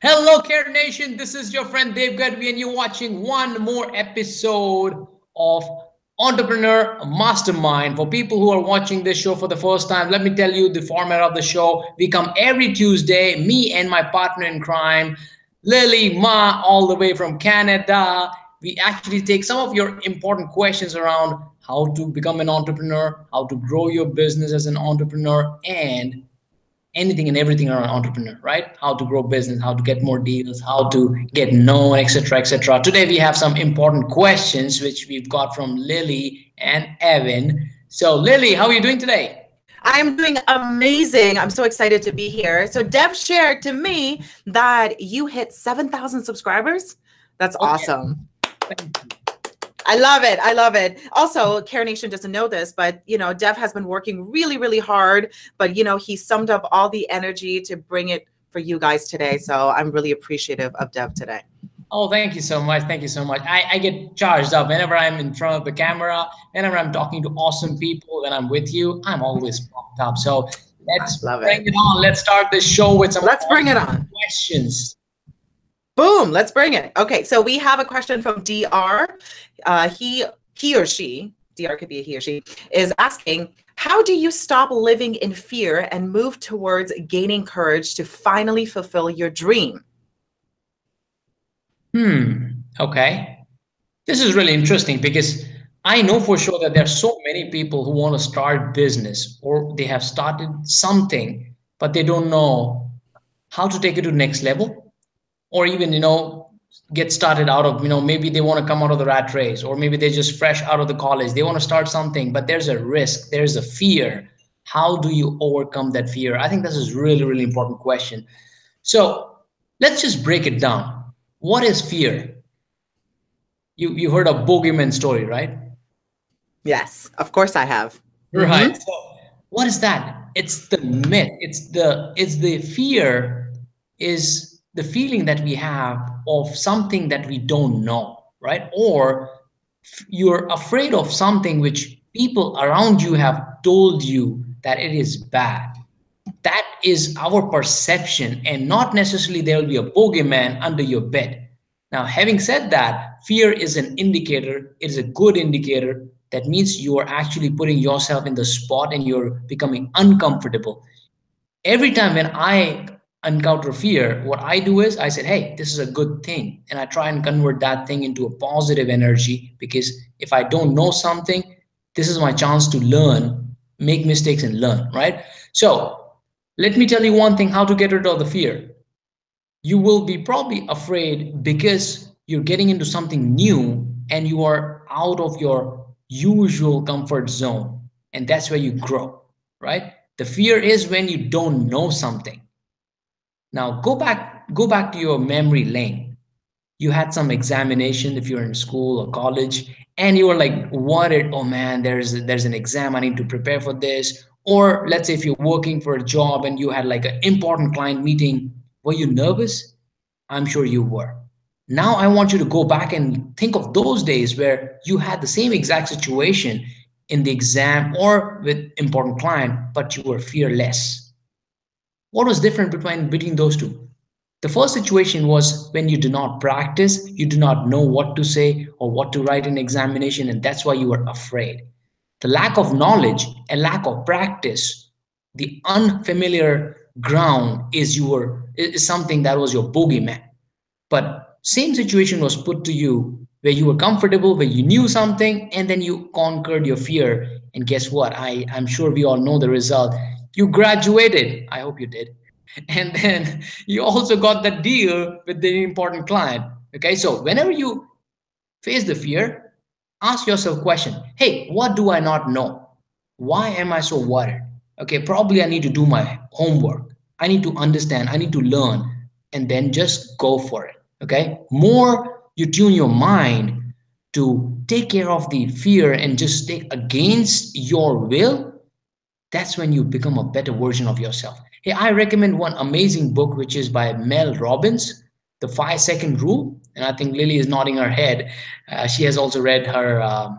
Hello, Care Nation. This is your friend Dave Gadhvi, and you're watching one more episode of Entrepreneur Mastermind. For people who are watching this show for the first time, let me tell you the format of the show. We come every Tuesday, me and my partner in crime, Lily Ma, all the way from Canada. We actually take some of your important questions around how to become an entrepreneur, how to grow your business as an entrepreneur, and anything and everything around entrepreneur, right? How to grow business, how to get more deals, how to get known, etc., etc. Today we have some important questions which we've got from Lily and Evan. So Lily, how are you doing today? I am doing amazing. I'm so excited to be here. So Dev shared to me that you hit 7,000 subscribers. That's Oh yeah, awesome. thank you. I love it. I love it. Also, Care Nation doesn't know this, but Dev has been working really, really hard. But he summed up all the energy to bring it for you guys today. So I'm really appreciative of Dev today. Oh, thank you so much. Thank you so much. I get charged up whenever I'm in front of the camera, whenever I'm talking to awesome people, when I'm with you, I'm always pumped up. So I let's love bring it. it on. Let's start this show with some Let's bring it awesome on. questions. Boom, let's bring it. Okay, so we have a question from DR. He or she, DR could be a he or she, is asking, how do you stop living in fear and move towards gaining courage to finally fulfill your dream? Okay. This is really interesting because I know for sure that there are so many people who want to start business or they have started something, but they don't know how to take it to the next level or even, get started out of, maybe they want to come out of the rat race or maybe they're just fresh out of the college. They want to start something, but there's a risk, there's a fear. How do you overcome that fear? I think this is really, really important question. So let's just break it down. What is fear? You heard of bogeyman story, right? Yes, of course I have. Right. So what is that? It's the myth. It's the fear is the feeling that we have of something that we don't know, right? Or you're afraid of something which people around you have told you that it is bad. That is our perception, and not necessarily there will be a bogeyman under your bed. Now, having said that, fear is an indicator, it is a good indicator. That means you are actually putting yourself in the spot and you're becoming uncomfortable. Every time when I encounter fear, what I do is I said, hey, this is a good thing. And I try and convert that thing into a positive energy because if I don't know something, this is my chance to learn, make mistakes and learn, right? So let me tell you one thing how to get rid of the fear. You will be probably afraid because you're getting into something new and you are out of your usual comfort zone. And that's where you grow, right? The fear is when you don't know something. Now go back to your memory lane. You had some examination if you're in school or college, and you were like worried, oh man, there's an exam, I need to prepare for this. Or let's say if you're working for a job and you had like an important client meeting, were you nervous? I'm sure you were. Now I want you to go back and think of those days where you had the same exact situation in the exam or with important client, but you were fearless. What was different between those two? The first situation was when you do not practice, you do not know what to say or what to write in examination, and that's why you were afraid. The lack of knowledge and lack of practice, the unfamiliar ground is something that was your bogeyman. But same situation was put to you where you were comfortable, where you knew something, and then you conquered your fear. And guess what? I'm sure we all know the result. You graduated. I hope you did. And then you also got the deal with the important client. Okay, so whenever you face the fear, ask yourself a question. Hey, what do I not know? Why am I so worried? Okay, probably I need to do my homework. I need to understand, I need to learn, and then just go for it. Okay, more you tune your mind to take care of the fear and just stay against your will, that's when you become a better version of yourself. Hey, I recommend one amazing book which is by Mel Robbins, The 5 Second Rule. And I think Lily is nodding her head. She has also read her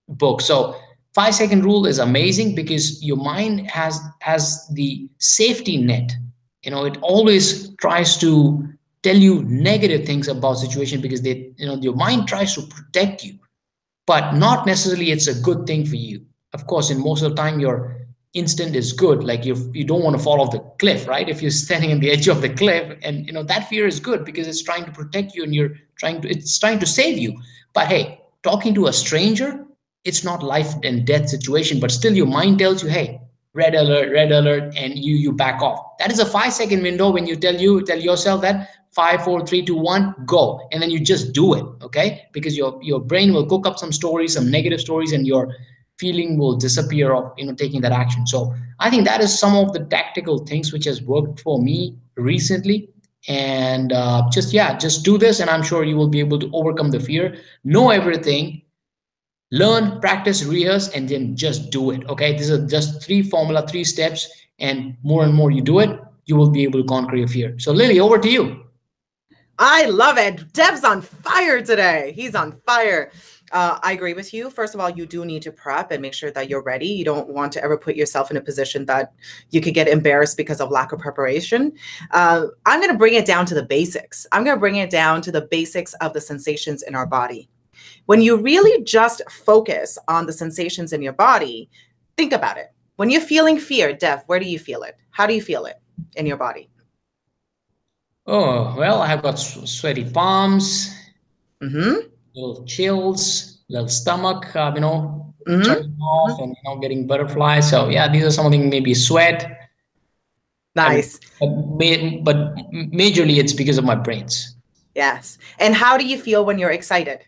book. So 5 second rule is amazing because your mind has the safety net. It always tries to tell you negative things about situation because they, your mind tries to protect you, but not necessarily it's a good thing for you. Of course, in most of the time, your instinct is good. Like you don't want to fall off the cliff, right? If you're standing on the edge of the cliff, and that fear is good because it's trying to protect you, and it's trying to save you. But hey, talking to a stranger, it's not life and death situation, but still your mind tells you, hey, red alert, and you back off. That is a 5 second window when you tell yourself that 5, 4, 3, 2, 1, go, and then you just do it, okay? Because your brain will cook up some stories, some negative stories, and your feeling will disappear of taking that action. So I think that is some of the tactical things which has worked for me recently. And just do this, and I'm sure you will be able to overcome the fear. Know everything, learn, practice, rehearse, and then just do it. Okay, these are just three steps, and more you do it, you will be able to conquer your fear. So Lily, over to you. I love it. Dev's on fire today. He's on fire. I agree with you. First of all, you do need to prep and make sure that you're ready. You don't want to ever put yourself in a position that you could get embarrassed because of lack of preparation. I'm going to bring it down to the basics. I'm going to bring it down to the basics of the sensations in our body. When you really just focus on the sensations in your body, think about it. When you're feeling fear, Dev, where do you feel it? How do you feel it in your body? Oh, well, I have got sweaty palms, Mm-hmm. little chills, little stomach, Mm-hmm. turning off, and getting butterflies. So yeah, these are something, maybe sweat. And Nice. but majorly it's because of my brains. Yes. And how do you feel when you're excited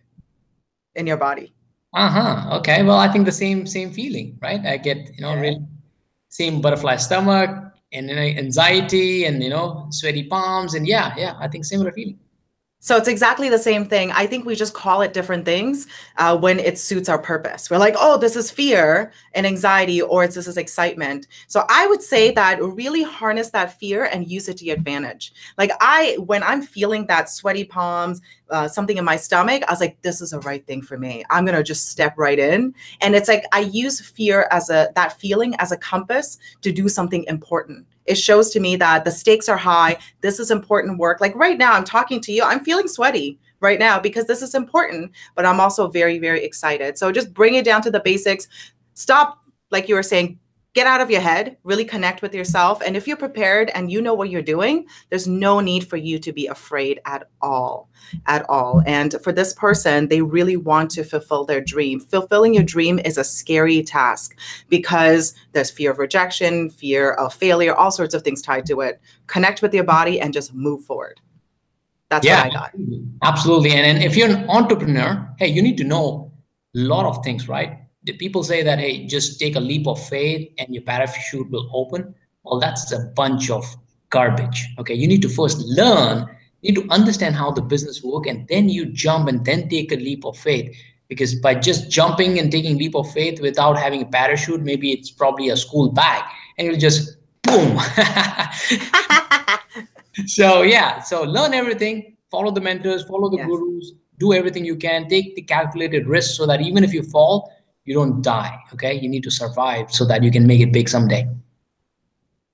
in your body? Okay. Well, I think the same feeling, right? I get Okay. really same butterfly stomach, and anxiety, and sweaty palms, and yeah, I think similar feeling. So it's exactly the same thing. I think we just call it different things when it suits our purpose. We're like, oh, this is fear and anxiety, or this is excitement. So I would say that really harness that fear and use it to your advantage. Like when I'm feeling that sweaty palms, something in my stomach, I was like, this is the right thing for me. I'm going to just step right in. And it's like, I use fear that feeling as a compass to do something important. It shows to me that the stakes are high. This is important work. Like right now, I'm talking to you. I'm feeling sweaty right now because this is important, but I'm also very, very excited. So just bring it down to the basics. Stop, like you were saying, get out of your head, really connect with yourself. And if you're prepared and you know what you're doing, there's no need for you to be afraid at all. And for this person, they really want to fulfill their dream. Fulfilling your dream is a scary task because there's fear of rejection, fear of failure, all sorts of things tied to it. Connect with your body and just move forward. That's what Yeah, I got. absolutely. And if you're an entrepreneur, hey, you need to know a lot of things, right? The people say that, hey, just take a leap of faith and your parachute will open. Well, that's a bunch of garbage. Okay, you need to first learn, you need to understand how the business work, and then you jump and then take a leap of faith. Because by just jumping and taking leap of faith without having a parachute, maybe it's probably a school bag, and you'll just boom. So yeah, so learn everything, follow the mentors, follow the Yes. gurus, do everything you can, take the calculated risk so that even if you fall, you don't die. Okay, you need to survive so that you can make it big someday.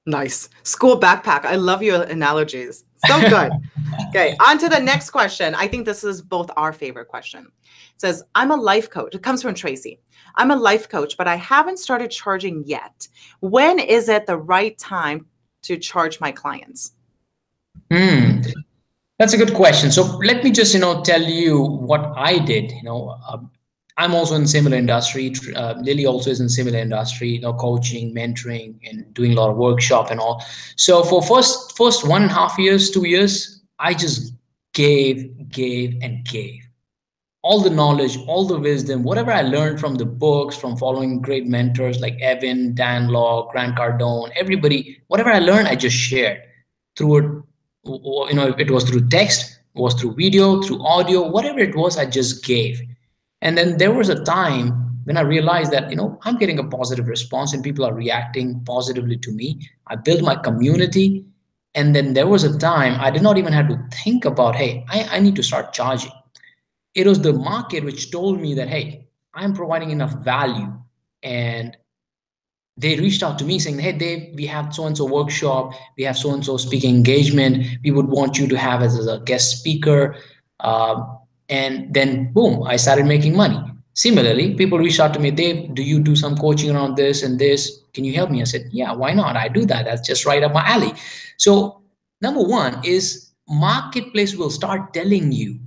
Nice. School backpack. I love your analogies. So good. Okay, on to the next question. I think this is both our favorite question. It says, I'm a life coach. It comes from Tracy. I'm a life coach, but I haven't started charging yet. When is it the right time to charge my clients? Hmm. That's a good question. So let me just, tell you what I did. I'm also in similar industry. Lily also is in similar industry. Coaching, mentoring, and doing a lot of workshop and all. So for first 1.5 years, 2 years, I just gave, and gave all the knowledge, all the wisdom, whatever I learned from the books, from following great mentors like Evan, Dan Law, Grant Cardone, everybody, whatever I learned, I just shared through it. If it was through text, it was through video, through audio, whatever it was, I just gave. And then there was a time when I realized that, I'm getting a positive response and people are reacting positively to me. I built my community. And then there was a time I did not even have to think about, hey, I need to start charging. It was the market which told me that, hey, I'm providing enough value, and they reached out to me saying, hey Dave, we have so and so workshop, we have so and so speaking engagement, we would want you to have as a guest speaker. And then boom, I started making money. Similarly, people reached out to me, Dave, do you do some coaching around this and this, can you help me? I said, yeah, why not, I do that, that's just right up my alley. So number one is marketplace will start telling you.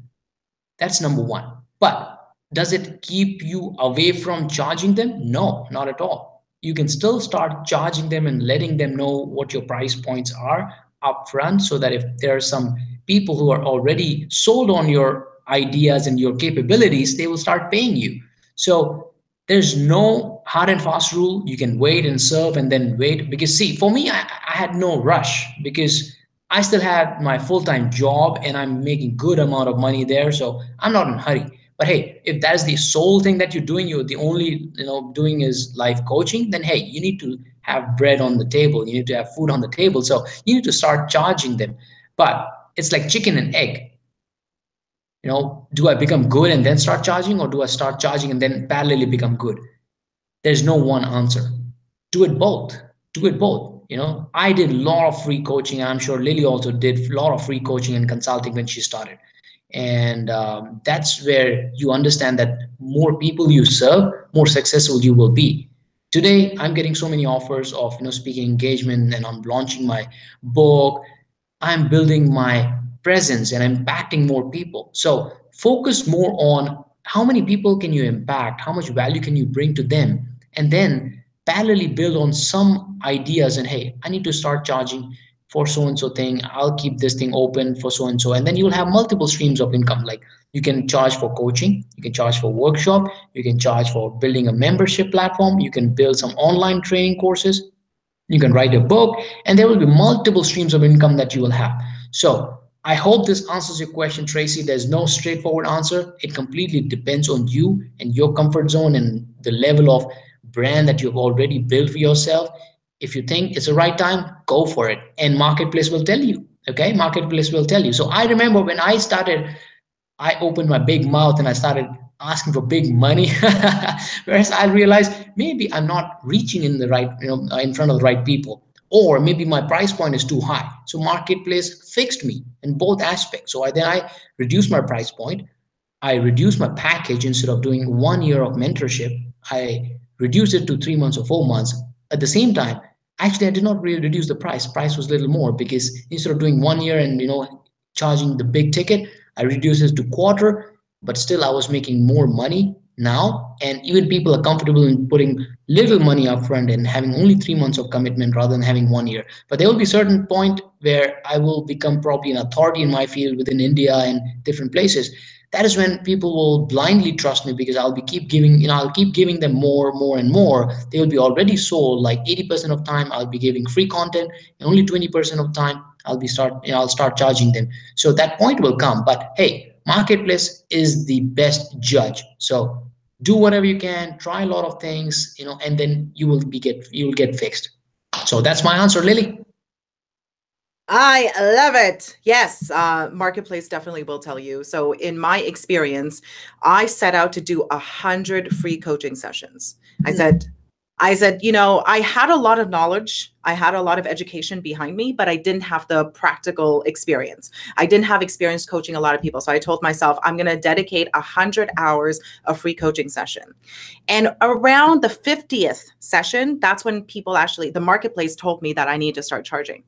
That's number one. But does it keep you away from charging them? No, not at all. You can still start charging them and letting them know what your price points are upfront, so that if there are some people who are already sold on your ideas and your capabilities, they will start paying you. So there's no hard and fast rule. You can wait and serve and then wait. Because see, for me, I had no rush because I still had my full-time job and I'm making good amount of money there. So I'm not in a hurry. But hey, if that's the sole thing that you're doing, you're the only, doing is life coaching, then hey, you need to have bread on the table. You need to have food on the table. So you need to start charging them. But it's like chicken and egg. Do I become good and then start charging, or do I start charging and then parallelly become good? There's no one answer. Do it both. Do it both. I did a lot of free coaching. I'm sure Lily also did a lot of free coaching and consulting when she started. And that's where you understand that more people you serve, more successful you will be. Today, I'm getting so many offers of speaking engagement, and I'm launching my book. I'm building my presence and impacting more people. So focus more on how many people can you impact, how much value can you bring to them, and then parallelly build on some ideas. And hey, I need to start charging for so and so thing. I'll keep this thing open for so and so, and then you'll have multiple streams of income. Like you can charge for coaching, you can charge for workshop, you can charge for building a membership platform, you can build some online training courses, you can write a book, and there will be multiple streams of income that you will have. So I hope this answers your question, Tracy. There's no straightforward answer. It completely depends on you and your comfort zone and the level of brand that you've already built for yourself. If you think it's the right time, go for it, and marketplace will tell you. Okay, marketplace will tell you. So I remember when I started, I opened my big mouth and I started asking for big money. Whereas I realized maybe I'm not reaching in the right, in front of the right people, or maybe my price point is too high. So marketplace fixed me in both aspects. So then I reduced my price point. I reduced my package. Instead of doing 1 year of mentorship, I reduced it to 3 months or 4 months. At the same time, actually, I did not really reduce the price. Price was a little more, because instead of doing 1 year and charging the big ticket, I reduced it to quarter, but still I was making more money now. And even people are comfortable in putting little money upfront and having only 3 months of commitment rather than having 1 year. But there will be a certain point where I will become probably an authority in my field within India and different places. That is when people will blindly trust me, because I'll keep giving them more and more. They will be already sold. Like 80% of time I'll be giving free content, and only 20% of time I'll start charging them. So that point will come. But hey, marketplace is the best judge. So do whatever you can, try a lot of things, and then you will get fixed. So that's my answer, Lily. I love it. Yes, marketplace definitely will tell you. So in my experience, I set out to do 100 free coaching sessions. I said, I had a lot of knowledge. I had a lot of education behind me, but I didn't have the practical experience. I didn't have experience coaching a lot of people. So I told myself, I'm going to dedicate 100 hours of free coaching session. And around the 50th session, that's when the marketplace told me that I need to start charging.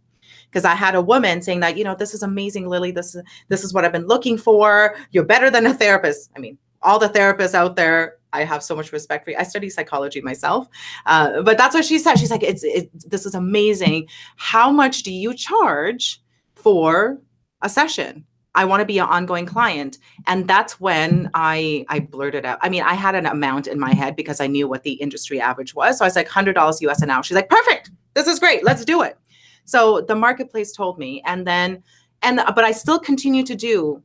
Because I had a woman saying that, this is amazing, Lily. This is what I've been looking for. You're better than a therapist. I mean, all the therapists out there, I have so much respect for you. I study psychology myself, but that's what she said. She's like, this is amazing. How much do you charge for a session? I want to be an ongoing client. And that's when I blurted out. I mean, I had an amount in my head because I knew what the industry average was. So I was like, $100 US an hour. She's like, perfect. This is great. Let's do it. So the marketplace told me, but I still continue to do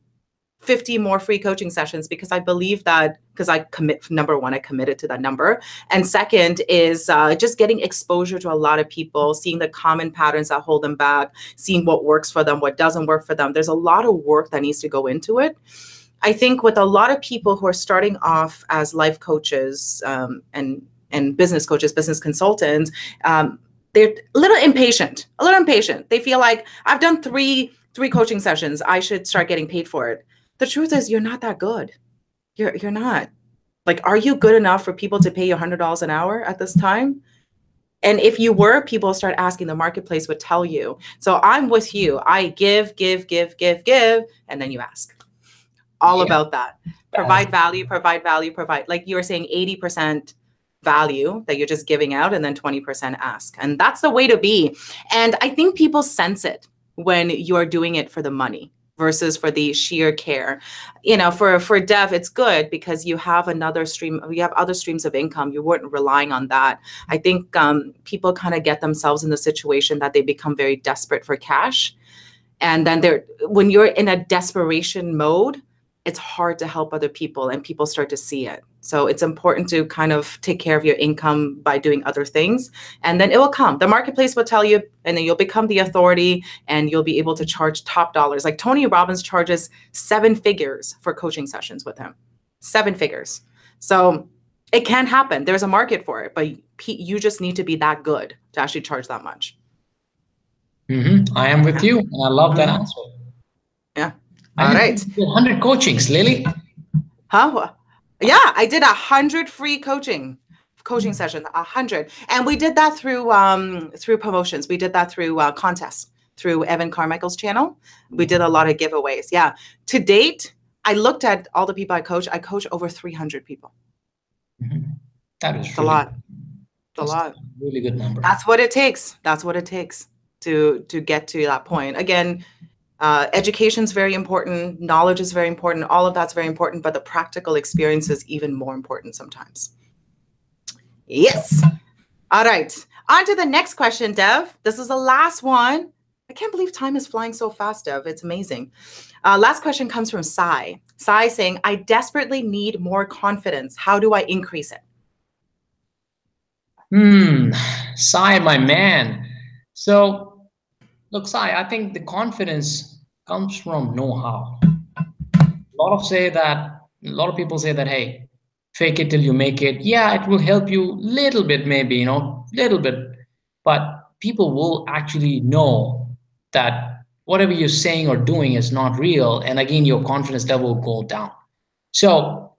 50 more free coaching sessions, because I believe that, number one, I committed to that number. And second is just getting exposure to a lot of people, seeing the common patterns that hold them back, seeing what works for them, what doesn't work for them. There's a lot of work that needs to go into it. I think with a lot of people who are starting off as life coaches, and and business coaches, business consultants, they're a little impatient, They feel like I've done three coaching sessions. I should start getting paid for it. The truth is you're not that good. You're not. Like, are you good enough for people to pay you $100 an hour at this time? And if you were, people start asking, the marketplace would tell you. So I'm with you. I give, and then you ask. All about that. Provide value. Like you were saying, 80% value that you're just giving out, and then 20% ask. And that's the way to be. And I think people sense it when you're doing it for the money versus for the sheer care. You know, for Dev, it's good because you have another stream, you have other streams of income. You weren't relying on that. I think people kind of get themselves in the situation that they become very desperate for cash. And then when you're in a desperation mode, it's hard to help other people, and people start to see it. So it's important to kind of take care of your income by doing other things, and then it will come. The marketplace will tell you, and then you'll become the authority, and you'll be able to charge top dollars. Like Tony Robbins charges 7 figures for coaching sessions with him, 7 figures. So it can happen. There's a market for it, but you just need to be that good to actually charge that much. I am with you. And I love that answer. Yeah. All right. 100 coachings, Lily. Huh? Yeah, I did 100 free coaching sessions, 100. And we did that through promotions. We did that through contests, through Evan Carmichael's channel. We did a lot of giveaways. Yeah. To date, I looked at all the people I coach over 300 people. That is a lot. It's a lot. Really good number. That's what it takes. That's what it takes to get to that point. Again, education is very important. Knowledge is very important. All of that's very important, but the practical experience is even more important sometimes. Yes. All right. On to the next question, Dev. This is the last one. I can't believe time is flying so fast, Dev. It's amazing. Last question comes from Sai. Sai saying, I desperately need more confidence. How do I increase it? Sai, my man. So, look, Sai, I think the confidence comes from know-how. A lot of people say that, hey, fake it till you make it. Yeah, it will help you little bit, maybe, little bit. But people will actually know that whatever you're saying or doing is not real. And again, your confidence level will go down. So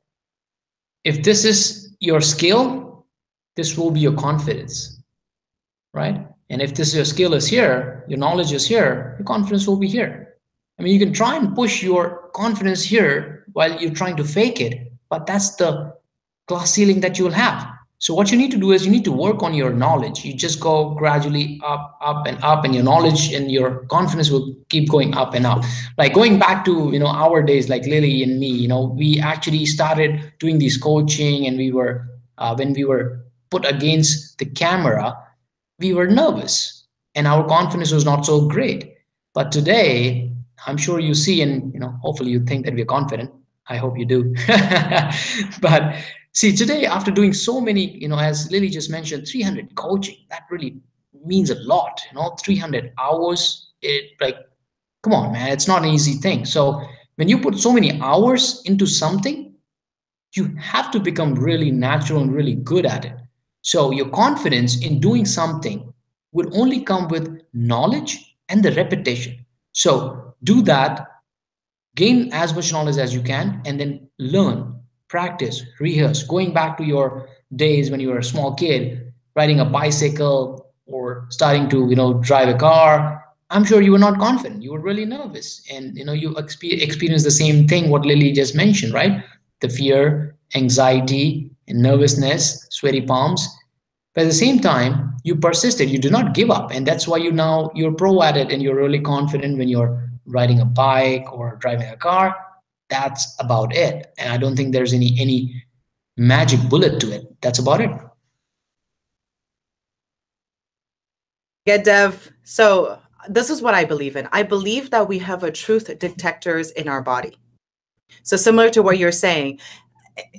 if this is your skill, this will be your confidence, right? And if your skill is here, your knowledge is here, your confidence will be here. I mean, you can try and push your confidence here while you're trying to fake it, but that's the glass ceiling that you will have. So what you need to do is you need to work on your knowledge. You just go gradually up, and your knowledge and your confidence will keep going up and up. Like going back to, our days, like Lily and me, we actually started doing this coaching, and we were, when we were put against the camera, we were nervous and our confidence was not so great. But today, I'm sure you see, and hopefully you think that we're confident. I hope you do. But see, today, after doing so many, as Lily just mentioned, 300 coaching, that really means a lot. 300 hours, come on, man, it's not an easy thing. So when you put so many hours into something, you have to become really natural and really good at it. So your confidence in doing something would only come with knowledge and the repetition. So do that, gain as much knowledge as you can, and then learn, practice, rehearse. Going back to your days when you were a small kid, riding a bicycle or starting to, drive a car, I'm sure you were not confident. You were really nervous. And, you experienced the same thing what Lily just mentioned, right? The fear, anxiety, and nervousness, sweaty palms. But at the same time, you persisted. You did not give up. And that's why you're pro at it, and you're really confident when you're riding a bike or driving a car. That's about it. And I don't think there's any magic bullet to it. That's about it. Yeah, Dev. So this is what I believe in. I believe that we have a truth detectors in our body. So similar to what you're saying,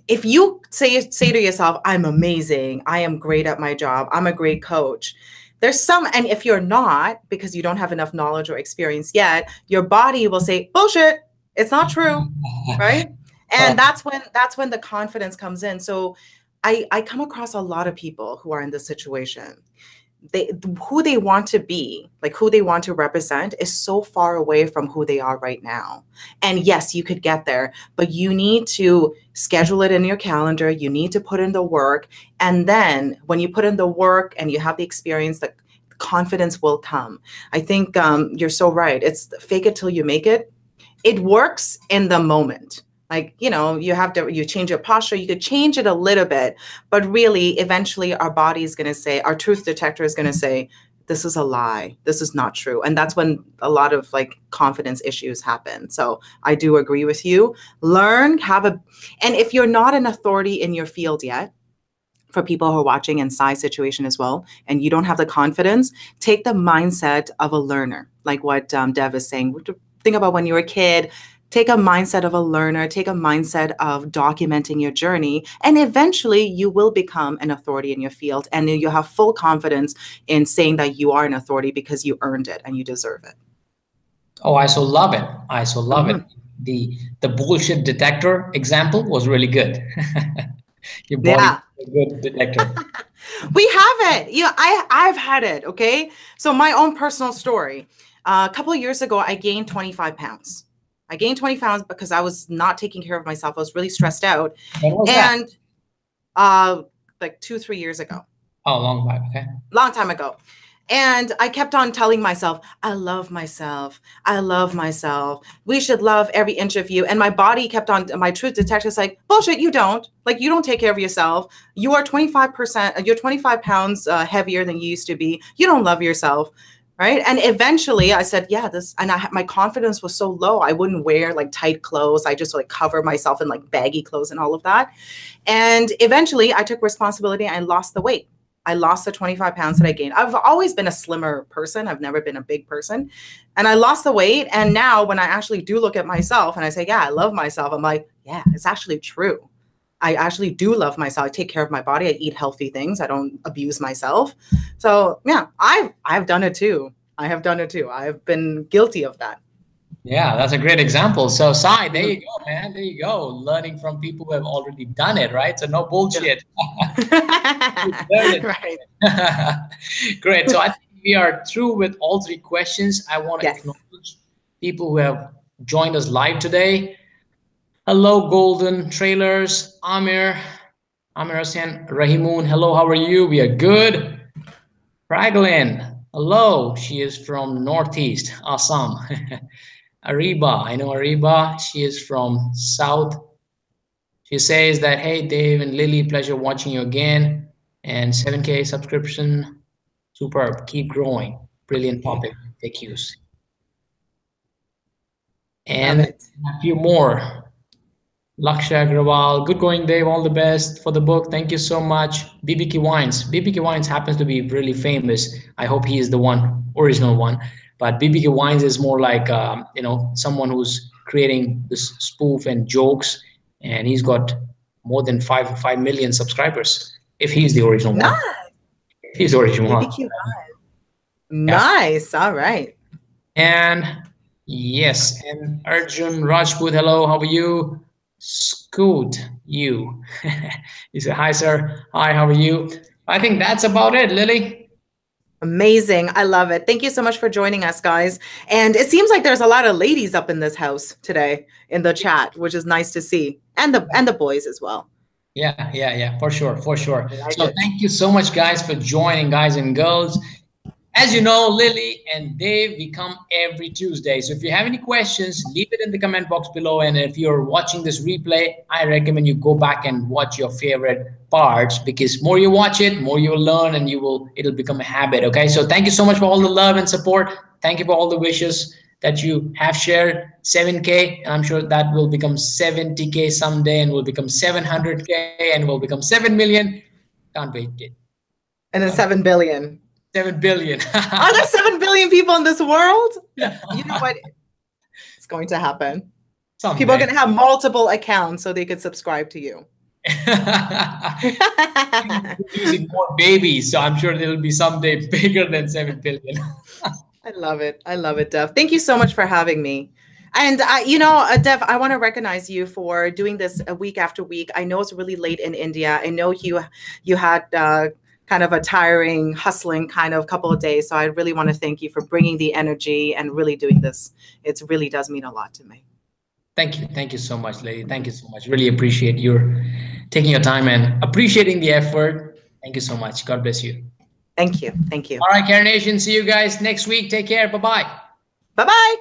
if you say to yourself, I'm amazing, I am great at my job, I'm a great coach, and if you're not, because you don't have enough knowledge or experience yet, your body will say, bullshit, it's not true, right? And that's when the confidence comes in. So I come across a lot of people who are in this situation. Who they want to be, like who they want to represent, is so far away from who they are right now. And yes, you could get there, but you need to schedule it in your calendar. You need to put in the work. And then when you put in the work and you have the experience, the confidence will come. I think you're so right. It's fake it till you make it. It works in the moment. Like, you change your posture, you could change it a little bit, but really, eventually our body is going to say, our truth detector is going to say, this is a lie. This is not true. And that's when a lot of like confidence issues happen. So I do agree with you. And if you're not an authority in your field yet, for people who are watching in Sai's situation as well, and you don't have the confidence, take the mindset of a learner, like what Dev is saying. Think about when you were a kid. Take a mindset of a learner, take a mindset of documenting your journey, and eventually you will become an authority in your field, and you have full confidence in saying that you are an authority because you earned it and you deserve it. Oh, I so love it. I so love it. The bullshit detector example was really good. Your body is a good detector. We have it. I've had it. Okay. So my own personal story. A couple of years ago, I gained 25 pounds. I gained 20 pounds because I was not taking care of myself. I was really stressed out. When was that? Like 2-3 years ago. Oh, long time. Okay. Long time ago. And I kept on telling myself, I love myself. I love myself. We should love every inch of you. And my body kept on, my truth detector is like, bullshit, you don't. Like, you don't take care of yourself. You are 25%, you're 25 pounds heavier than you used to be. You don't love yourself. Right. And eventually I said, yeah, my confidence was so low. I wouldn't wear like tight clothes. I just like cover myself in like baggy clothes and all of that. And eventually I took responsibility and lost the weight. I lost the 25 pounds that I gained. I've always been a slimmer person. I've never been a big person. And I lost the weight. And now when I actually do look at myself and I say, yeah, I love myself, I'm like, yeah, it's actually true. I actually do love myself. I take care of my body. I eat healthy things. I don't abuse myself. So yeah, I've done it too. I have done it too. I've been guilty of that. Yeah, that's a great example. So Sai, there you go, man. There you go. Learning from people who have already done it, right? So no bullshit. Right. Great. So I think we are through with all three questions. I want to acknowledge people who have joined us live today. Hello, Golden Trailers, Amir Hussain, Rahimun. Hello, how are you? We are good. Praglin, hello. She is from Northeast, Assam. Ariba, I know Ariba. She is from South. She says that, hey, Dave and Lily, pleasure watching you again. And 7K subscription, superb. Keep growing. Brilliant topic. Take use. And a few more. Laksha Agrawal, good going, Dave. All the best for the book. Thank you so much. BBQ Wines. BBQ Wines happens to be really famous. I hope he is the original one. But BBQ Wines is more like, someone who's creating this spoof and jokes. And he's got more than 5 million subscribers. If he's the original one. He's the original one. BBQ Nice. All right. And yes. And Arjun Rajput, hello. How are you? Scoot you. He said, hi, sir. Hi, how are you? I think that's about it, Lily. Amazing. I love it. Thank you so much for joining us, guys. And it seems like there's a lot of ladies up in this house today in the chat, which is nice to see. And the boys as well. Yeah. For sure. So thank you so much, guys, for joining, guys and girls. As you know, Lily and Dave, we come every Tuesday. So if you have any questions, leave it in the comment box below. And if you're watching this replay, I recommend you go back and watch your favorite parts, because more you watch it, more you'll learn, and it'll become a habit. Okay. So thank you so much for all the love and support. Thank you for all the wishes that you have shared. 7K, and I'm sure that will become 70K someday, and will become 700K, and will become 7 million. Can't wait. And then 7 billion. 7 billion. Are there 7 billion people in this world? You know what? It's going to happen. Someday. People are going to have multiple accounts so they could subscribe to you. Using more babies, so I'm sure they'll be someday bigger than 7 billion. I love it. I love it, Dev. Thank you so much for having me. And Dev, I want to recognize you for doing this week after week. I know it's really late in India. I know you had kind of a tiring, hustling kind of couple of days. So I really want to thank you for bringing the energy and really doing this. It really does mean a lot to me. Thank you. Thank you so much, lady. Thank you so much. Really appreciate your taking your time and appreciating the effort. Thank you so much. God bless you. Thank you. Thank you. All right, Care Nation. See you guys next week. Take care. Bye-bye. Bye-bye.